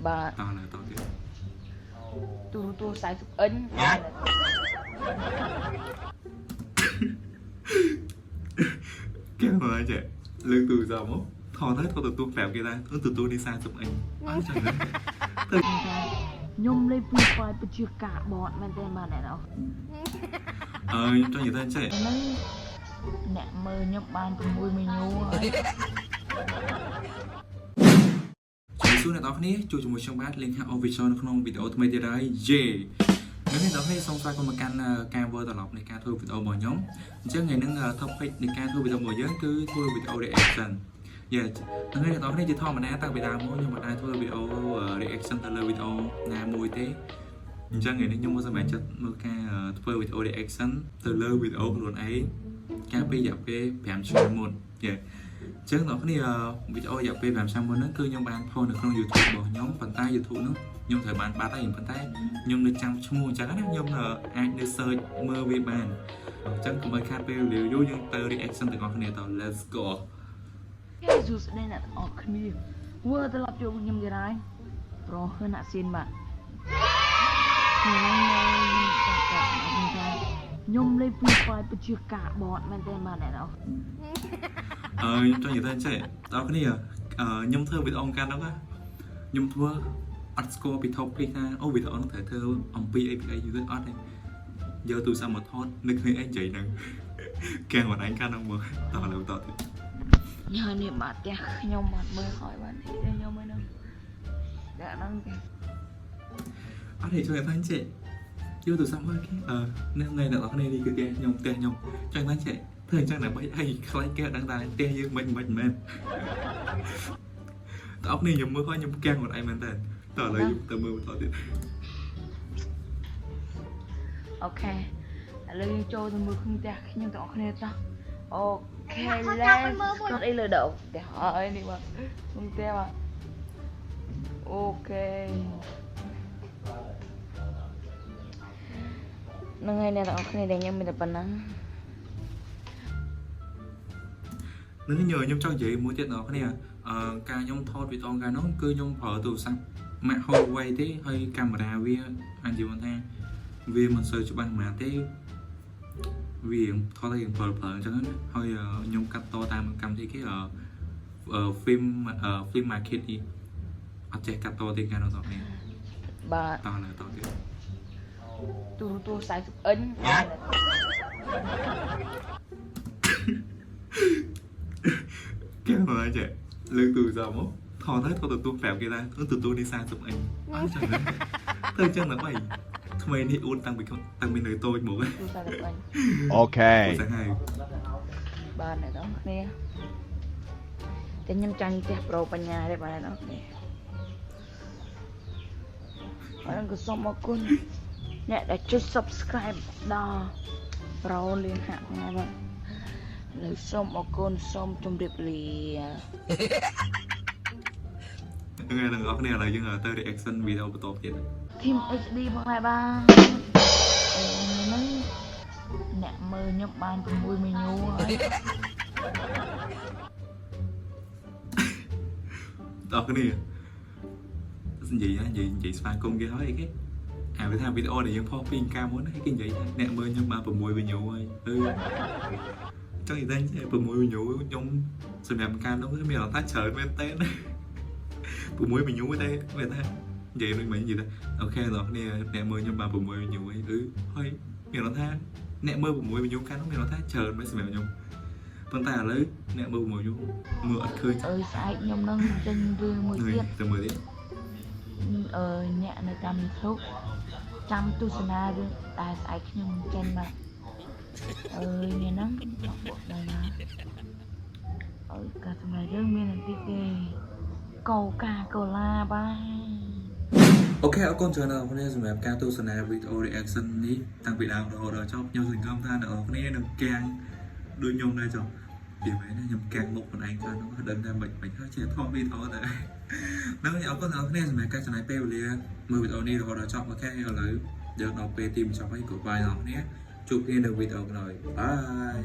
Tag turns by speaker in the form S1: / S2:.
S1: បាទ
S2: តលើតទៀត
S1: ទូ40 inch
S2: គេមើលចេះលើកទូរស័ព្ទមកថតទៅថតទទួលប្រាប់គេថាទទួលនេះ40អីអត់ចឹងទៅ
S1: ខ្ញុំលេង Free Fire ប្រជាការបតមែនទេបាទអ្នកនរ
S2: ចង់និយាយទៅចេះ
S1: ហ្នឹងអ្នកមើលខ្ញុំបាន6មេញូហើយ
S2: សួរអ្នកនរគ្នាជួយជាមួយខ្ញុំបាទ link ខាង official នៅក្នុងវីដេអូថ្មីទៀតហើយយេនៅនេះអ្នកនរគ្នាសូមស្វាគមន៍មកកាន់ការធ្វើត្រឡប់នៃការធ្វើវីដេអូរបស់ខ្ញុំអញ្ចឹងថ្ងៃនេះ topic នៃការធ្វើវីដេអូរបស់យើងគឺធ្វើវីដេអូ reaction យេថ្ងៃនេះអ្នកនរគ្នាជាធម្មតាតាំងពីដើមមកខ្ញុំមិនអាចធ្វើវីដេអូ reaction ទៅលើវីដេអូណាមួយទេអញ្ចឹងថ្ងៃនេះខ្ញុំមកសម្រាប់ចិត្តមើលការធ្វើវីដេអូ reaction ទៅលើវីដេអូខ្លួនឯងកាលពីរយៈពេល5ឆ្នាំមុនយេចឹងអ្នកនរគ្នាវីដេអូរយៈពេល5ឆ្នាំមុនហ្នឹងគឺខ្ញុំបានផុសនៅក្នុង YouTube របស់ខ្ញុំប៉ុន្តែ YouTube ហ្នឹងខ្ញុំត្រូវបានបាត់ហើយប៉ុន្តែខ្ញុំនៅចាំឈ្មោះអញ្ចឹងណាខ្ញុំអាចនៅ search មើលវាបានអញ្ចឹងកុំឲ្យខាតពេលវេលាយូរយើងទៅ reaction ទាំងអស់គ្នាត let's go
S1: គេសួស្ដីអ្នកទាំងអស់គ្នាវើត្រឡប់ជួបខ្ញុំទៀតហើយប្រហែលអ្នកស៊ីនបាទខ្ញុំលេង Free Fire ប្រជាការបតមែនទេបាទអ្នកនរ
S2: ចង់និយាយទៅចេះដល់គ្នាខ្ញុំធ្វើវីដេអូកាន់ហ្នឹងខ្ញុំធ្វើអត់ស្គាល់ពី topic ថាអូវីដេអូហ្នឹងត្រូវធ្វើអំពីអីយូរទៅអត់ទេយកទូរស័ព្ទមកថតនឹកឃើញអីនិយាយហ្នឹងកាំងមិនឯងកាន់ហ្នឹងមើលតើលើតទៀត
S1: ញ៉ាំនេះបាទផ្ទះខ្ញុំអត់មើលហើយបាទខ្ញុំមើលហ្នឹងដាក់ហ្នឹងទេ
S2: អត់ទេជួយថាចេះយកទូរស័ព្ទមកគេអ្នកថ្ងៃអ្នកនរគ្នានេះគឺផ្ទះខ្ញុំចឹងថាចេះធ្វើអញ្ចឹងដើម្បីអីខ្លាចគេដឹងថាផ្ទះយើងមិនមែនតើអត់នេះខ្ញុំមើលហើយខ្ញុំកាំងមិនឯងមែនតើតើឥឡូវខ្ញុំទៅមើលបន្តទៀត
S1: អូខេឥឡូវយើងចូលទៅមើលក្នុងផ្ទះខ្ញុំទាំងអស់គ្នាតោះអូខេ let's គាត់អីលើដងផ្ទះហើយនេះបាទក្នុងផ្ទះបាទអូខេនឹងហើយអ្នកទាំងអស់គ្នាដែលខ្ញុំមានតែប៉ុណ្ណឹង
S2: នឹងខ្ញុំចង់និយាយមួយទៀតអ្នកគ្នាការខ្ញុំថតវីដេអូកាលនោះគឺខ្ញុំប្រើទូរស័ព្ទ Mac Huawei ទេហើយកាមេរ៉ាវាអាចនិយាយថាវាមិនសូវច្បាស់ប៉ុន្មានទេវាថតឲ្យយើងប្រើអញ្ចឹងណាហើយខ្ញុំកាត់តតាមកម្មវិធីគេ film market នេះអត់ចេះកាត់តទេកាលនោះតនេះ
S1: បាទ
S2: តលើតទៀត
S1: ទូ40 inch
S2: គេមើលចេះលើកទូរស័ព្ទមកថតទៅទទួលប្រាប់គេថាទទួលនេះ40អីអត់ចឹងទៅចឹងដើម្បីថ្មីនេះអ៊ូនតាំងពីនៅតូចមក
S1: អូខេ
S2: បាទ
S1: អ្នកនរគ្នាតែខ្ញុំចាញ់ផ្ទះប្រូបញ្ញាទេបាទអ្នកនរគ្នាហើយក៏សូមអរគុណអ្នកដែលចុច subscribe ដល់ប្រូលៀងហាក់ណាបាទលើសូមអរគុណសូមជម្រាបលា
S2: ថ្ងៃទាំងអស់គ្នាឥឡូវយើងទៅ reaction វីដេអូបន្តទៀត
S1: Team HD ផងដែរបាទហ្នឹងអ្នកមើលខ្ញុំបាន6មេញូហើយ
S2: ដល់គ្នានិយាយស្វាគមន៍គេហើយអីគេវាថាវីដេអូដែលយើងផុសពីកាលមុនគេនិយាយថាអ្នកមើលខ្ញុំបាន6វីដេអូហើយចង់និយាយថា6វីដេអូខ្ញុំសម្រាប់ការនោះមានអត់ថាច្រើនមែនតើ6វីដេអូទេវាថានិយាយដូចមិននិយាយថាអូខេបងប្អូនអ្នកមើលខ្ញុំបាន6វីដេអូហើយមានអត់ថាអ្នកមើល6វីដេអូកាលនោះមានអត់ថាច្រើនមែនសម្រាប់ខ្ញុំប៉ុន្តែឥឡូវអ្នកមើល6វីដេអូមើលអត់ឃើញ
S1: ស្អែកខ្ញុំនឹងចេញរឿងមួយទៀត
S2: ទៅមើលទៀត
S1: អ្នកនៅតាម YouTube ចាំទស្សនារឿងតែស្អែកខ្ញុំចេញមកនេះហ្នឹងបងដល់ណាការសម្ដែងរឿងមានបន្តិចទេកោកាកូឡាបាទ
S2: អូខេអរគុណច្រើនអ្នកនរសម្រាប់ការទស្សនាវីដេអូ reaction នេះតាំងពីដើមរហូតដល់ចប់ខ្ញុំសង្ឃឹមថាអ្នកនរនឹងកាំងដូចខ្ញុំដែរចុះពីមែនណាខ្ញុំកាំងមុខខ្លួនឯងខ្លះនោះដឹងថាមិនហើយចេះថតវីដេអូទៅហ្នឹងអរគុណអ្នកនរសម្រាប់ការចំណាយពេលវេលាមើលវីដេអូនេះរហូតដល់ចប់អូខេឥឡូវយើងដល់ពេលទីបញ្ចប់ហើយ goodbye អ្នកនរជួបគ្នានៅវីដេអូក្រោយបាយ